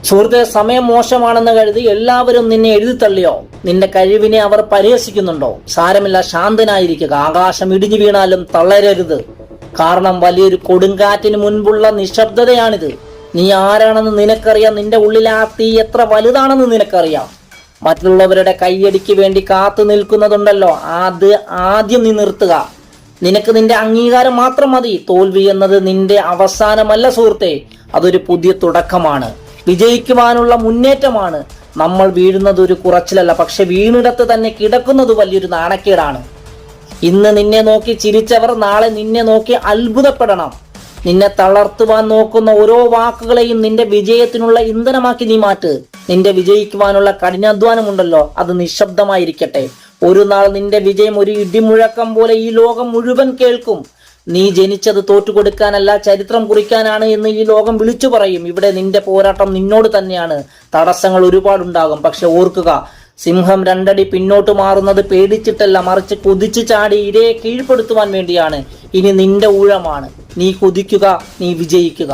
സുഹൃത്തെ, സമയം മോശമാണെന്ന് കരുതി എല്ലാവരും നിന്നെ എഴുതിത്തള്ളിയോ? നിന്റെ കഴിവിനെ അവർ പരിഹസിക്കുന്നുണ്ടോ? സാരമില്ല, ശാന്തനായിരിക്കുക. ആകാശം ഇടിഞ്ഞു വീണാലും തളരരുത്. കാരണം വലിയൊരു കൊടുങ്കാറ്റിന് മുൻപുള്ള നിശബ്ദതയാണിത്. നീ ആരാണെന്ന് നിനക്കറിയാം. നിന്റെ ഉള്ളിലെ ആ തീ എത്ര വലുതാണെന്ന് നിനക്കറിയാം. മറ്റുള്ളവരുടെ കൈയടിക്ക് വേണ്ടി കാത്തു നിൽക്കുന്നതുണ്ടല്ലോ, അത് ആദ്യം നീ നിർത്തുക. നിനക്ക് നിന്റെ അംഗീകാരം മാത്രം മതി. തോൽവി എന്നത് നിന്റെ അവസാനമല്ല സുഹൃത്തെ, അതൊരു പുതിയ തുടക്കമാണ്. വിജയിക്കുവാനുള്ള മുന്നേറ്റമാണ്. നമ്മൾ വീഴുന്നത് ഒരു കുറച്ചിലല്ല, പക്ഷെ വീണിടത്ത് തന്നെ കിടക്കുന്നത് വലിയൊരു നാണക്കേടാണ്. ഇന്ന് നിന്നെ നോക്കി ചിരിച്ചവർ നാളെ നിന്നെ നോക്കി അത്ഭുതപ്പെടണം. നിന്നെ തളർത്തുവാൻ നോക്കുന്ന ഓരോ വാക്കുകളെയും നിന്റെ വിജയത്തിനുള്ള ഇന്ധനമാക്കി നീ മാറ്റ്. നിന്റെ വിജയിക്കുവാനുള്ള കഠിനാധ്വാനമുണ്ടല്ലോ, അത് നിശബ്ദമായിരിക്കട്ടെ. ഒരു നാൾ നിന്റെ വിജയം ഒരു ഇടിമുഴക്കം പോലെ ഈ ലോകം മുഴുവൻ കേൾക്കും. നീ ജനിച്ചത് തോറ്റുകൊടുക്കാനല്ല, ചരിത്രം കുറിക്കാനാണ് എന്ന് ഈ ലോകം വിളിച്ചു പറയും. ഇവിടെ നിന്റെ പോരാട്ടം നിന്നോട് തന്നെയാണ്. തടസ്സങ്ങൾ ഒരുപാടുണ്ടാകും, പക്ഷെ ഓർക്കുക, സിംഹം രണ്ടടി പിന്നോട്ട് മാറുന്നത് പേടിച്ചിട്ടല്ല, മറിച്ച് കുതിച്ചു ചാടി ഇരയെ കീഴ്പ്പെടുത്തുവാൻ വേണ്ടിയാണ്. ഇനി നിന്റെ ഊഴമാണ്. നീ കുതിക്കുക, നീ വിജയിക്കുക.